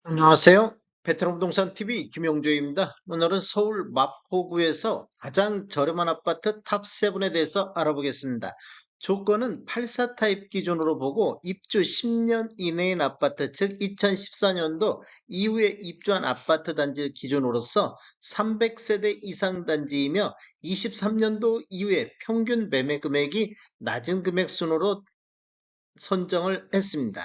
안녕하세요. 베트남 부동산 TV 김용조입니다. 오늘은 서울 마포구에서 가장 저렴한 아파트 탑7에 대해서 알아보겠습니다. 조건은 84 타입 기준으로 보고 입주 10년 이내인 아파트, 즉 2014년도 이후에 입주한 아파트 단지 기준으로서 300세대 이상 단지이며 23년도 이후에 평균 매매 금액이 낮은 금액 순으로 선정을 했습니다.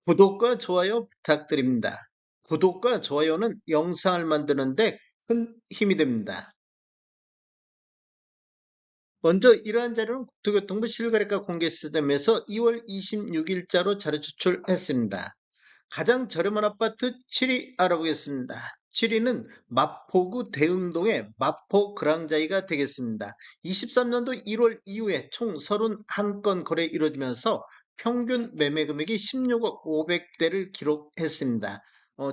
구독과 좋아요 부탁드립니다. 구독과 좋아요는 영상을 만드는데 큰 힘이 됩니다. 먼저 이러한 자료는 국토교통부 실거래가 공개 시스템에서 2월 26일자로 자료 제출했습니다. 가장 저렴한 아파트 7위 알아보겠습니다. 7위는 마포구 대흥동의 마포 그랑자이가 되겠습니다. 23년도 1월 이후에 총 31건 거래 이루어지면서 평균 매매 금액이 16억 500대를 기록했습니다.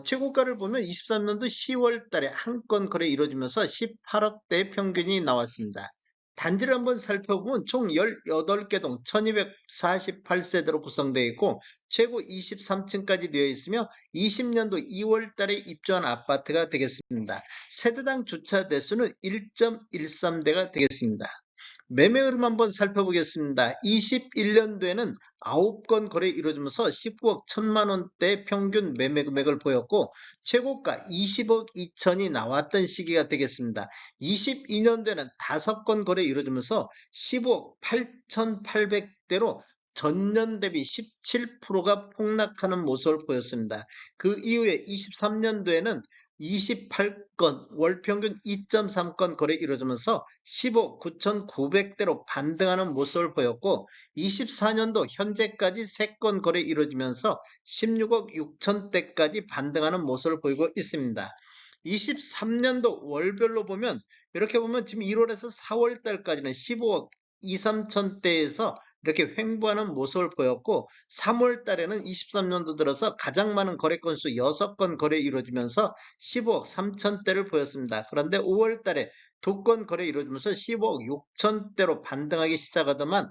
최고가를 보면 23년도 10월 달에 한 건 거래 이루어지면서 18억대 평균이 나왔습니다. 단지를 한번 살펴보면 총 18개 동 1248세대로 구성되어 있고 최고 23층까지 되어 있으며 20년도 2월 달에 입주한 아파트가 되겠습니다. 세대당 주차 대수는 1.13대가 되겠습니다. 매매 흐름 한번 살펴보겠습니다. 21년도에는 9건 거래 이루어지면서 19억 1천만 원대 평균 매매 금액을 보였고 최고가 20억 2천이 나왔던 시기가 되겠습니다. 22년도에는 5건 거래 이루어지면서 15억 8,800대로 전년 대비 17%가 폭락하는 모습을 보였습니다. 그 이후에 23년도에는 28건, 월평균 2.3건 거래 이루어지면서 15억 9,900대로 반등하는 모습을 보였고 24년도 현재까지 3건 거래 이루어지면서 16억 6천대까지 반등하는 모습을 보이고 있습니다. 23년도 월별로 보면 이렇게 보면 지금 1월에서 4월 달까지는 15억 2, 3천대에서 이렇게 횡보하는 모습을 보였고 3월 달에는 23년도 들어서 가장 많은 거래 건수 6건 거래 이루어지면서 15억 3천대를 보였습니다. 그런데 5월 달에 2건 거래 이루어지면서 15억 6천대로 반등하기 시작하더만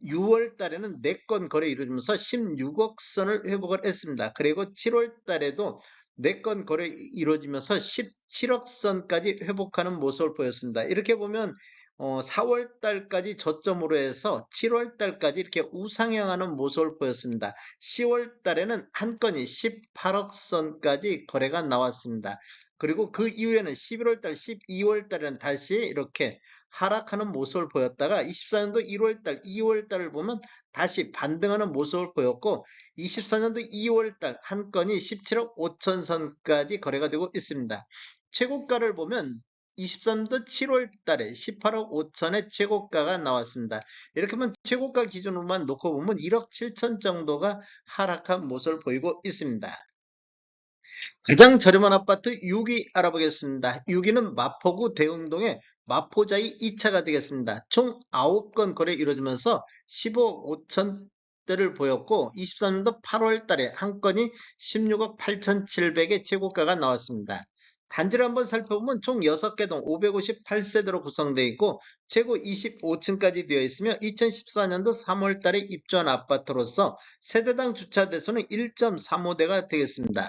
6월 달에는 4건 거래 이루어지면서 16억 선을 회복을 했습니다. 그리고 7월 달에도 4건 거래 이루어지면서 17억 선까지 회복하는 모습을 보였습니다. 이렇게 보면 4월 달까지 저점으로 해서 7월 달까지 이렇게 우상향하는 모습을 보였습니다. 10월 달에는 한 건이 18억 선까지 거래가 나왔습니다. 그리고 그 이후에는 11월 달, 12월 달에는 다시 이렇게 하락하는 모습을 보였다가 24년도 1월 달, 2월 달을 보면 다시 반등하는 모습을 보였고 24년도 2월 달 한 건이 17억 5천 선까지 거래가 되고 있습니다. 최고가를 보면 23년도 7월 달에 18억 5천의 최고가가 나왔습니다. 이렇게 하면 최고가 기준으로만 놓고 보면 1억 7천 정도가 하락한 모습을 보이고 있습니다. 가장 저렴한 아파트 6위 알아보겠습니다. 6위는 마포구 대흥동의 마포자이 2차가 되겠습니다. 총 9건 거래 이루어지면서 15억 5천대를 보였고 23년도 8월 달에 한 건이 16억 8,700의 최고가가 나왔습니다. 단지를 한번 살펴보면 총 6개 동 558세대로 구성되어 있고 최고 25층까지 되어 있으며 2014년도 3월 달에 입주한 아파트로서 세대당 주차 대수는 1.35대가 되겠습니다.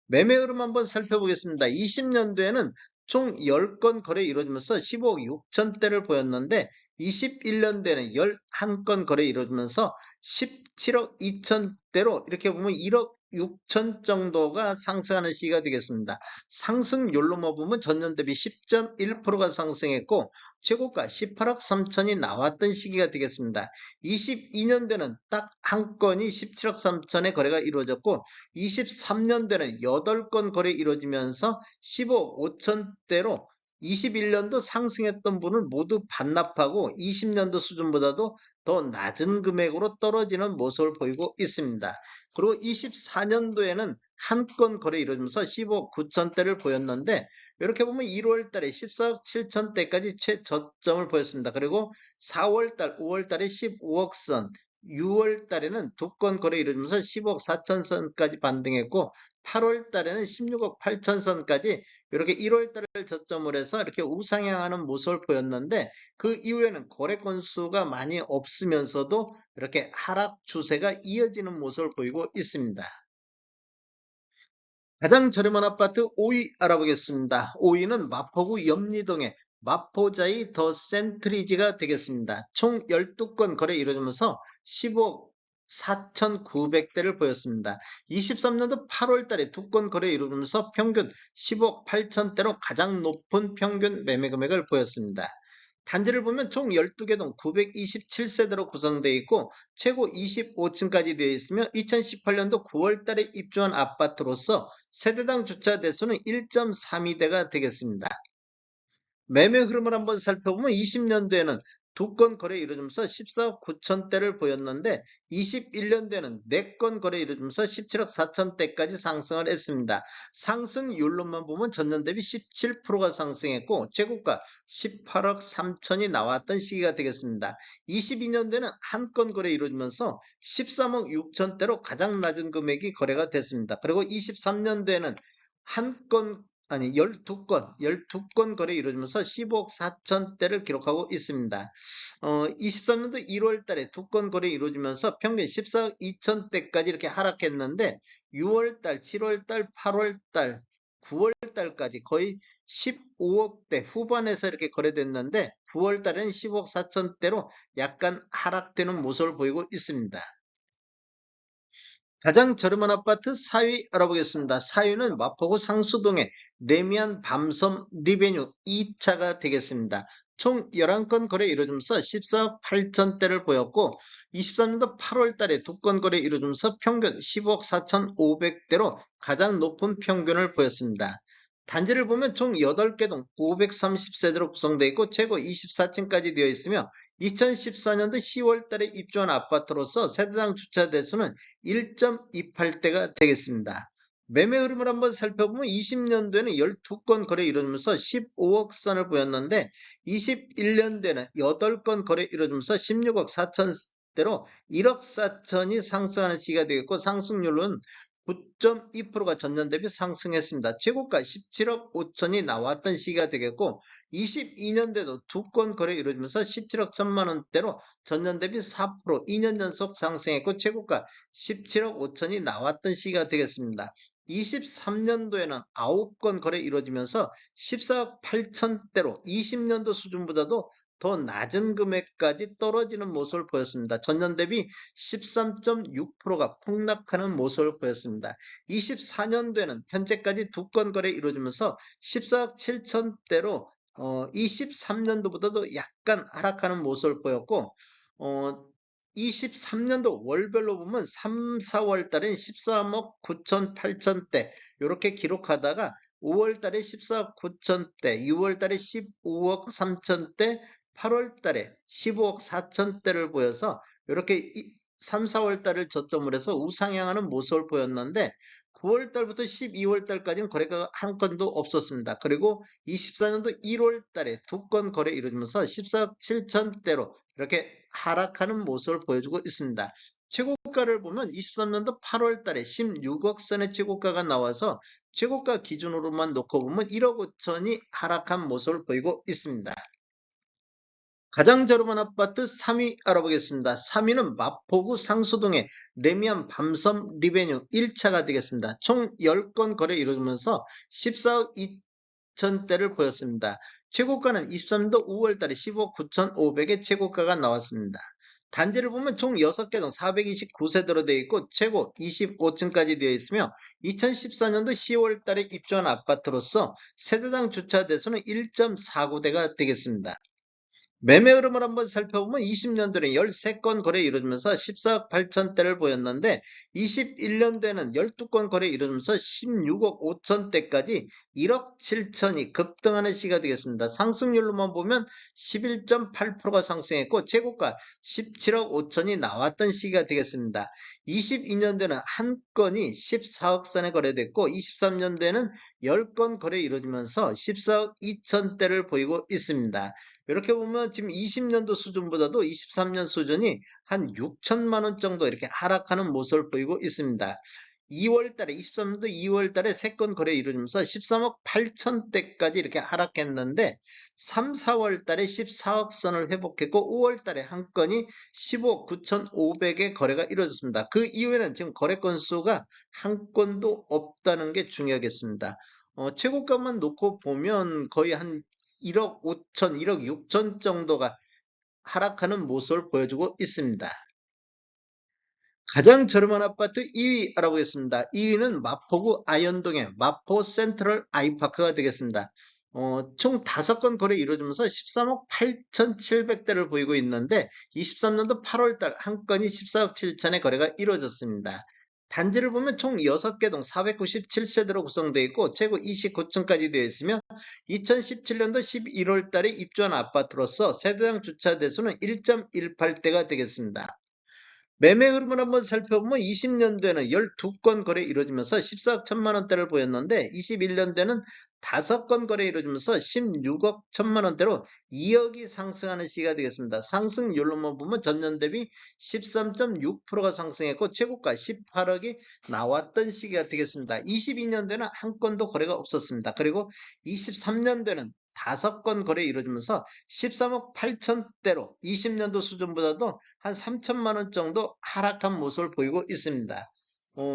매매 흐름 한번 살펴보겠습니다. 20년도에는 총 10건 거래 이루어지면서 15억 6천대를 보였는데 21년도에는 11건 거래 이루어지면서 17억 2천대로 이렇게 보면 1억 6천 정도가 상승하는 시기가 되겠습니다. 상승률로 보면 전년 대비 10.1%가 상승했고 최고가 18억 3천이 나왔던 시기가 되겠습니다. 22년도에는 딱 한 건이 17억 3천의 거래가 이루어졌고 23년도에는 8건 거래 이루어지면서 15억 5천대로 21년도 상승했던 분은 모두 반납하고 20년도 수준보다도 더 낮은 금액으로 떨어지는 모습을 보이고 있습니다. 그리고 24년도에는 한 건 거래 이루어지면서 15억 9천대를 보였는데 이렇게 보면 1월 달에 14억 7천대까지 최저점을 보였습니다. 그리고 4월 달, 5월 달에 15억 선, 6월 달에는 2건 거래 이루어지면서 10억 4천 선까지 반등했고 8월 달에는 16억 8천 선까지 이렇게 1월 달을 저점으로 해서 이렇게 우상향하는 모습을 보였는데 그 이후에는 거래 건수가 많이 없으면서도 이렇게 하락 추세가 이어지는 모습을 보이고 있습니다. 가장 저렴한 아파트 5위 알아보겠습니다. 5위는 마포구 염리동의 마포자이 더 센트리지가 되겠습니다. 총 12건 거래 이루어지면서 15억 4,900대를 보였습니다. 23년도 8월 달에 2건 거래 이루어지면서 평균 10억 8천대로 가장 높은 평균 매매 금액을 보였습니다. 단지를 보면 총 12개 동 927세대로 구성되어 있고 최고 25층까지 되어 있으며 2018년도 9월 달에 입주한 아파트로서 세대당 주차 대수는 1.32대가 되겠습니다. 매매 흐름을 한번 살펴보면 20년도에는 2건 거래 이루어지면서 14억 9천대를 보였는데 21년도에는 4건 거래 이루어지면서 17억 4천대까지 상승을 했습니다. 상승률로만 보면 전년 대비 17%가 상승했고 최고가 18억 3천이 나왔던 시기가 되겠습니다. 22년도에는 한 건 거래 이루어지면서 13억 6천대로 가장 낮은 금액이 거래가 됐습니다. 그리고 23년도에는 한 건 아니 12건 거래 이루어지면서 15억 4천대를 기록하고 있습니다. 23년도 1월 달에 2건 거래 이루어지면서 평균 14억 2천대까지 이렇게 하락했는데 6월 달, 7월 달, 8월 달, 9월 달까지 거의 15억대 후반에서 이렇게 거래됐는데 9월 달에는 15억 4천대로 약간 하락되는 모습을 보이고 있습니다. 가장 저렴한 아파트 4위 알아보겠습니다. 4위는 마포구 상수동의 레미안 밤섬 리베뉴 2차가 되겠습니다. 총 11건 거래 이루어지면서 14억 8천대를 보였고 23년도 8월 달에 2건 거래 이루어지면서 평균 15억 4,500대로 가장 높은 평균을 보였습니다. 단지를 보면 총 8개 동 530세대로 구성되어 있고 최고 24층까지 되어 있으며 2014년도 10월 달에 입주한 아파트로서 세대당 주차 대수는 1.28대가 되겠습니다. 매매 흐름을 한번 살펴보면 20년도에는 12건 거래 이루어지면서 15억 선을 보였는데 21년도에는 8건 거래 이루어지면서 16억 4천대로 1억 4천이 상승하는 시기가 되겠고 상승률은 9.2%가 전년 대비 상승했습니다. 최고가 17억 5천이 나왔던 시기가 되겠고 22년대도 2건 거래 이루어지면서 17억 1천만 원대로 전년 대비 4% 2년 연속 상승했고 최고가 17억 5천이 나왔던 시기가 되겠습니다. 23년도에는 9건 거래 이루어지면서 14억 8천대로 20년도 수준보다도 더 낮은 금액까지 떨어지는 모습을 보였습니다. 전년 대비 13.6%가 폭락하는 모습을 보였습니다. 24년도에는 현재까지 2건 거래 이루어지면서 14억 7천대로 23년도보다도 약간 하락하는 모습을 보였고 23년도 월별로 보면 3, 4월 달엔 13억 9천 8천대 이렇게 기록하다가 5월 달에 14억 9천대, 6월 달에 15억 3천대, 8월 달에 15억 4천대를 보여서 이렇게 3, 4월 달을 저점으로 해서 우상향하는 모습을 보였는데 9월 달부터 12월 달까지는 거래가 한 건도 없었습니다. 그리고 24년도 1월 달에 2건 거래 이루어지면서 14억 7천대로 이렇게 하락하는 모습을 보여주고 있습니다. 최고가를 보면 23년도 8월 달에 16억 선의 최고가가 나와서 최고가 기준으로만 놓고 보면 1억 5천이 하락한 모습을 보이고 있습니다. 가장 저렴한 아파트 3위 알아보겠습니다. 3위는 마포구 상수동의 레미안 밤섬 리베뉴 1차가 되겠습니다. 총 10건 거래 이루어지면서 14억 2천대를 보였습니다. 최고가는 23년도 5월 달에 15억 9,500의 최고가가 나왔습니다. 단지를 보면 총 6개 동 429세대로 되어 있고 최고 25층까지 되어 있으며 2014년도 10월 달에 입주한 아파트로서 세대당 주차 대수는 1.49대가 되겠습니다. 매매 흐름을 한번 살펴보면 20년도에 13건 거래 이루어지면서 14억 8천대를 보였는데 21년도에는 12건 거래 이루어지면서 16억 5천대까지 1억 7천이 급등하는 시기가 되겠습니다. 상승률로만 보면 11.8%가 상승했고 최고가 17억 5천이 나왔던 시기가 되겠습니다. 22년도에는 한 건이 14억 선에 거래됐고 23년도에는 10건 거래 이루어지면서 14억 2천대를 보이고 있습니다. 이렇게 보면 지금 20년도 수준보다도 23년 수준이 한 6천만 원 정도 이렇게 하락하는 모습을 보이고 있습니다. 2월 달에 23년도 2월 달에 3건 거래 이루어지면서 13억 8천대까지 이렇게 하락했는데 3, 4월 달에 14억 선을 회복했고 5월 달에 한 건이 15억 9,500의 거래가 이루어졌습니다. 그 이후에는 지금 거래 건수가 한 건도 없다는 게 중요하겠습니다. 최고가만 놓고 보면 거의 한 1억 5천, 1억 6천 정도가 하락하는 모습을 보여주고 있습니다. 가장 저렴한 아파트 2위 알아보겠습니다. 2위는 마포구 아현동의 마포 센트럴 아이파크가 되겠습니다. 총 5건 거래 이루어지면서 13억 8,700대를 보이고 있는데 23년도 8월달 한 건이 14억 7천의 거래가 이루어졌습니다. 단지를 보면 총 6개 동 497세대로 구성되어 있고 최고 29층까지 되어 있으며 2017년도 11월 달에 입주한 아파트로서 세대당 주차 대수는 1.18대가 되겠습니다. 매매 흐름을 한번 살펴보면 20년도에는 12건 거래 이루어지면서 14억 1천만 원대를 보였는데 21년도에는 5건 거래 이루어지면서 16억 1천만 원대로 2억이 상승하는 시기가 되겠습니다. 상승률로만 보면 전년 대비 13.6%가 상승했고 최고가 18억이 나왔던 시기가 되겠습니다. 22년도에는 한 건도 거래가 없었습니다. 그리고 23년도에는 5건 거래 이루어지면서 13억 8천대로 20년도 수준보다도 한 3천만 원 정도 하락한 모습을 보이고 있습니다.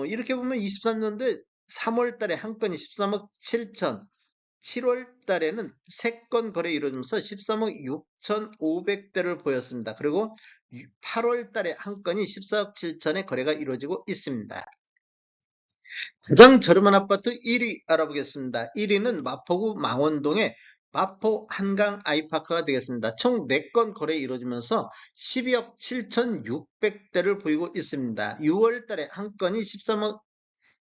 이렇게 보면 23년도에 3월 달에 한 건이 13억 7천, 7월 달에는 3건 거래 이루어지면서 13억 6,500대를 보였습니다. 그리고 8월 달에 한 건이 14억 7천의 거래가 이루어지고 있습니다. 가장 저렴한 아파트 1위 알아보겠습니다. 1위는 마포구 망원동의 마포 한강 아이파크가 되겠습니다. 총 4건 거래 이루어지면서 12억 7,600대를 보이고 있습니다. 6월 달에 한 건이 13억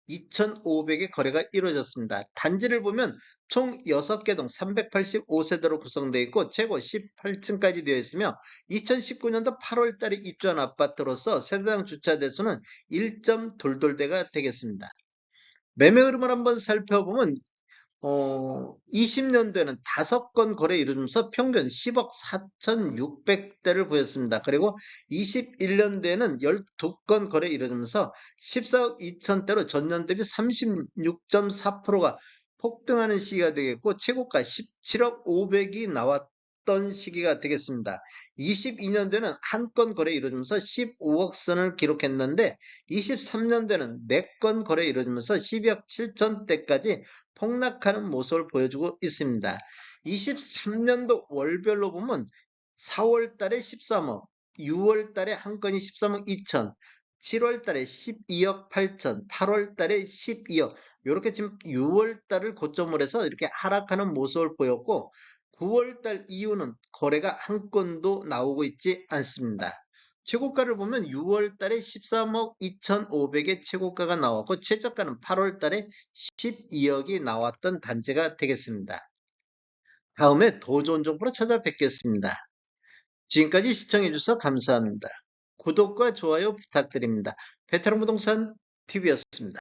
2,500의 거래가 이루어졌습니다. 단지를 보면 총 6개 동 385세대로 구성되어 있고 최고 18층까지 되어 있으며 2019년도 8월 달에 입주한 아파트로서 세대당 주차 대수는 1.22대가 되겠습니다. 매매 흐름을 한번 살펴보면 20년도에는 5건 거래 이루면서 평균 10억 4,600대를 보였습니다. 그리고 21년도에는 12건 거래 이루면서 14억 2천대로 전년 대비 36.4%가 폭등하는 시기가 되겠고 최고가 17억 500이 나왔던 시기가 되겠습니다. 22년도에는 한 건 거래 이루면서 15억 선을 기록했는데 23년도에는 4건 거래 이루어지면서 12억 7천대까지 폭락하는 모습을 보여주고 있습니다. 23년도 월별로 보면 4월 달에 13억, 6월 달에 한 건이 13억 2천, 7월 달에 12억 8천, 8월 달에 12억, 이렇게 지금 6월 달을 고점으로 해서 이렇게 하락하는 모습을 보였고 9월 달 이후는 거래가 한 건도 나오고 있지 않습니다. 최고가를 보면 6월 달에 13억 2,500의 최고가가 나왔고 최저가는 8월 달에 12억이 나왔던 단지가 되겠습니다. 다음에 더 좋은 정보로 찾아뵙겠습니다. 지금까지 시청해주셔서 감사합니다. 구독과 좋아요 부탁드립니다. 베테랑 부동산 TV였습니다.